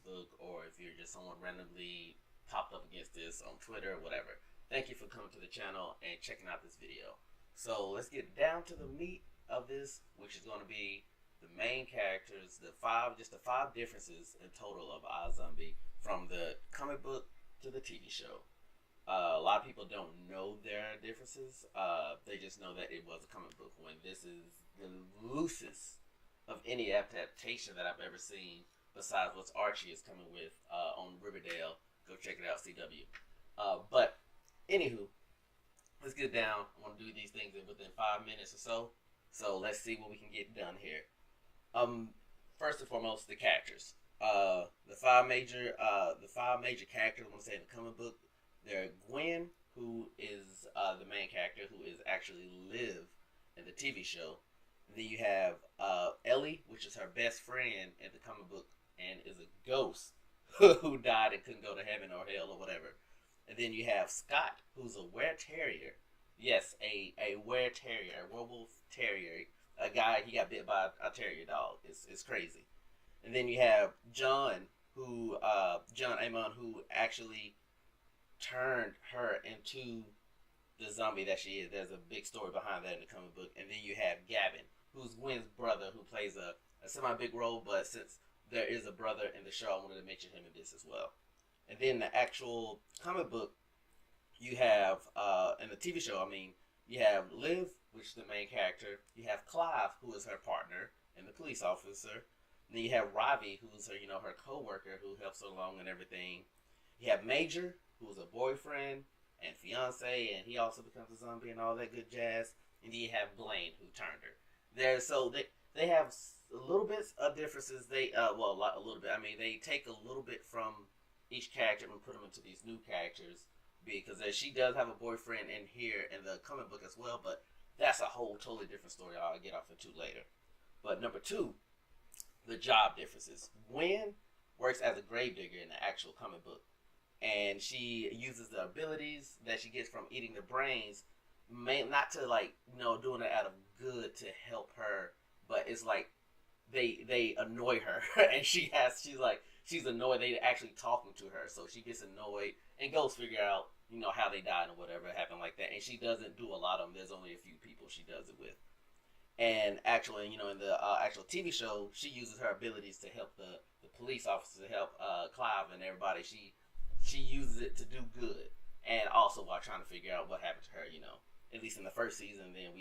book, or if you're just someone randomly popped up against this on Twitter or whatever. Thank you for coming to the channel and checking out this video. So let's get down to the meat of this, which is going to be the main characters, just the five differences in total of Izombie from the comic book to the TV show. A lot of people don't know their differences. They just know that it was a comic book, when this is the loosest of any adaptation that I've ever seen, besides what Archie is coming with on Riverdale. Go check it out, CW. But anywho, let's get down. I want to do these things within 5 minutes or so. So let's see what we can get done here. First and foremost, the characters. The five major characters I want to say in the comic book. They're Gwen, who is the main character, who is actually Liv in the TV show. And then you have Ellie, which is her best friend in the comic book, and is a ghost who died and couldn't go to heaven or hell or whatever. And then you have Scott, who's a were-terrier. Yes, a were-terrier, a werewolf terrier. A guy, he got bit by a terrier dog. It's crazy. And then you have John Amon, who actually turned her into the zombie that she is. There's a big story behind that in the comic book. And then you have Gavin, who's Gwen's brother, who plays a semi-big role, but since there is a brother in the show, I wanted to mention him in this as well. And then the actual comic book, you have, in the TV show, you have Liv, which is the main character. You have Clive, who is her partner and the police officer. And then you have Ravi, who's her, her co-worker who helps her along and everything. You have Major, who's a boyfriend and fiance, and he also becomes a zombie and all that good jazz. And then you have Blaine, who turned her. They have a little bit of differences. They a little bit. They take a little bit from each character and put them into these new characters, because she does have a boyfriend in here in the comic book as well, but that's a whole totally different story I'll get off into later. But number two, the job differences. Gwen works as a gravedigger in the actual comic book, and she uses the abilities that she gets from eating the brains, not to doing it out of good to help her, but it's like they annoy her and she's annoyed. They actually talking to her, so she gets annoyed and goes figure out how they died or whatever happened like that. And she doesn't do a lot of them. There's only a few people she does it with. And actually, in the actual TV show, she uses her abilities to help the police officer, to help Clive and everybody. She uses it to do good, and also while trying to figure out what happened to her. At least in the first season. Then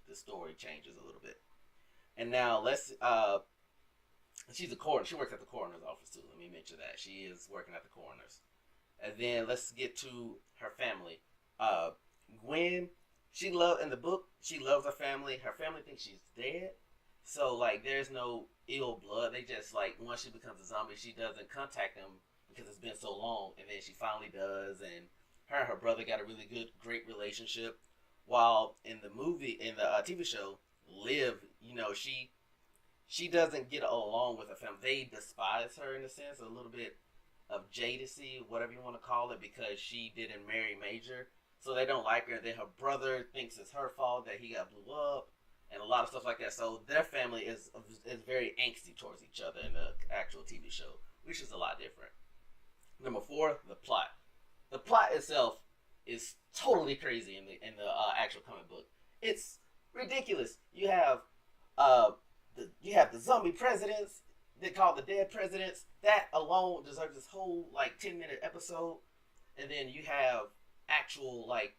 the story changes a little bit. And now she's a coroner. She works at the coroner's office too. Let me mention that. She is working at the coroner's. And then let's get to her family. Gwen, in the book, she loves her family. Her family thinks she's dead. So there's no ill blood. They just once she becomes a zombie, she doesn't contact them because it's been so long. And then she finally does. And her brother got a really great relationship. While in the TV show, Liv, she doesn't get along with her family. They despise her in a sense, a little bit of jadesy, whatever you want to call it, because she didn't marry Major. So they don't like her. Then her brother thinks it's her fault that he got blew up, and a lot of stuff like that. So their family is very angsty towards each other in the actual TV show, which is a lot different. Number four, the plot. The plot itself is totally crazy in the actual comic book. It's ridiculous. You have the zombie presidents. They call the dead presidents. That alone deserves this whole 10-minute episode. And then you have actual like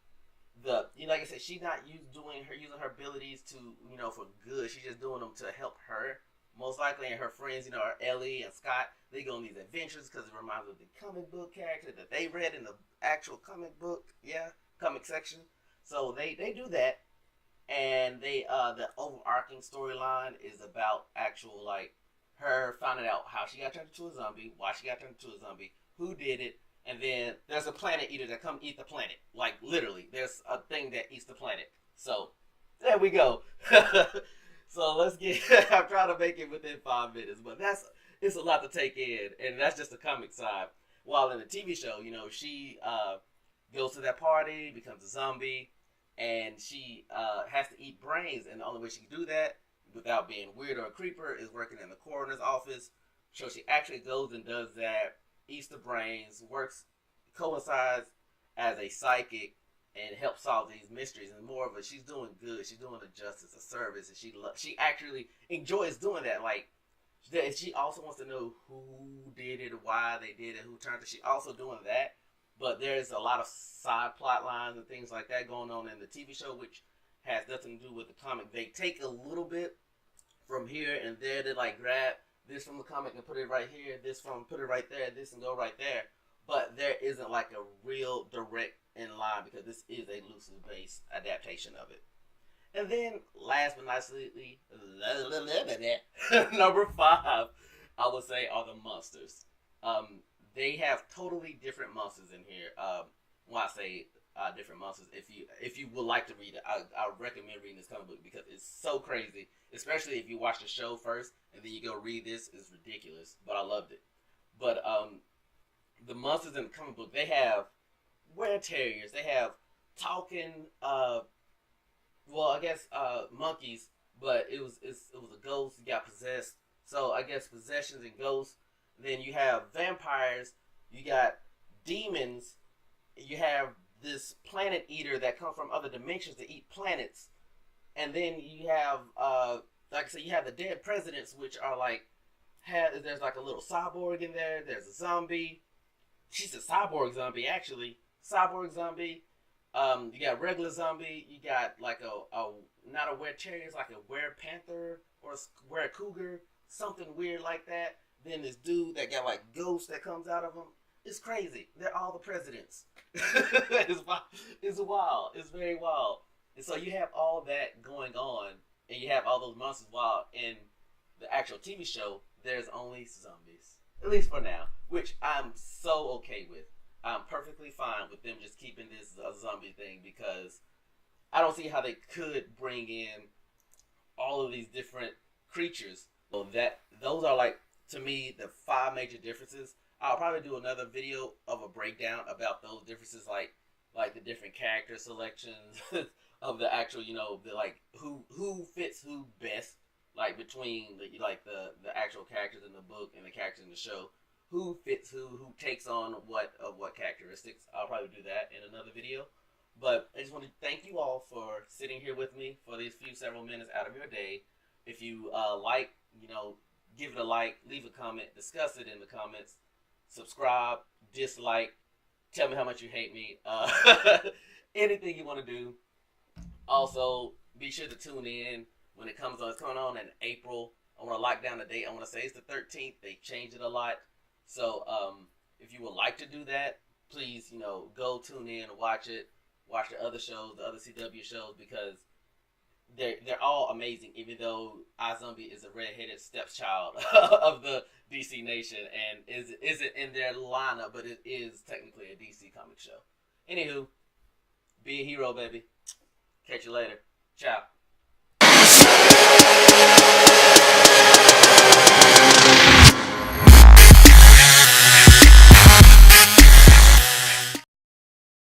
I said, she's not using her abilities to for good. She's just doing them to help her. Most likely, and her friends, are Ellie and Scott. They go on these adventures because it reminds them of the comic book character that they read in the actual comic book, comic section. So they do that, and the overarching storyline is about actual her finding out how she got turned into a zombie, why she got turned into a zombie, who did it, and then there's a planet eater that come eat the planet. Literally, there's a thing that eats the planet. So there we go. So let's get. I'm trying to make it within 5 minutes, but it's a lot to take in, and that's just the comic side. While in the TV show, she goes to that party, becomes a zombie, and she has to eat brains, and the only way she can do that without being weird or a creeper is working in the coroner's office, So she actually goes and does that. Easter brains coincides as a psychic and helps solve these mysteries. And more of a, she's doing good. She's doing a justice, a service, and she actually enjoys doing that. Like, she also wants to know who did it, why they did it, who turned it. She also doing that. But there's a lot of side plot lines and things like that going on in the TV show, which has nothing to do with the comic. They take a little bit from here and there to like grab this from the comic and put it right here, this from put it right there, this and go right there. But there isn't like a real direct in line because this is a loosely based adaptation of it. And then last but not least, number 5, I would say are the monsters. They have totally different monsters in here. When I say different monsters, if you would like to read it, I recommend reading this comic book because it's so crazy. Especially if you watch the show first and then you go read this, it's ridiculous. But I loved it. But the monsters in the comic book, they have were-terriers, they have talking, monkeys, but it was a ghost. You got possessed. So I guess possessions and ghosts. Then you have vampires. You got demons. You have this planet eater that comes from other dimensions to eat planets. And then you have, like I said, you have the dead presidents, which are like, there's like a little cyborg in there. There's a zombie. She's a cyborg zombie, actually. Cyborg zombie. You got regular zombie. You got like a not a were-terrier, it's like a were-panther or a were-cougar, something weird like that. Then this dude that got like ghosts that comes out of him. It's crazy. They're all the presidents. It's wild. It's very wild. And so you have all that going on, and you have all those monsters. While in the actual TV show, there's only zombies, at least for now, which I'm so okay with. I'm perfectly fine with them just keeping this a zombie thing because I don't see how they could bring in all of these different creatures. So those are like, to me, the 5 major differences. I'll probably do another video of a breakdown about those differences, like the different character selections of the actual, the like who fits who best, like between the actual characters in the book and the characters in the show. Who fits who takes on what characteristics. I'll probably do that in another video. But I just want to thank you all for sitting here with me for these several minutes out of your day. If you give it a like, leave a comment, discuss it in the comments, subscribe, dislike, tell me how much you hate me. Anything you want to do. Also, be sure to tune in when it comes on. It's coming on in April. I want to lock down the date. I want to say it's the 13th. They changed it a lot. So if you would like to do that, please, go tune in and watch it. Watch the other shows, the other CW shows, because they're all amazing, even though Izombie is a redheaded stepchild of the DC Nation and isn't in their lineup, but it is technically a DC comic show. Anywho, be a hero, baby. Catch you later. Ciao.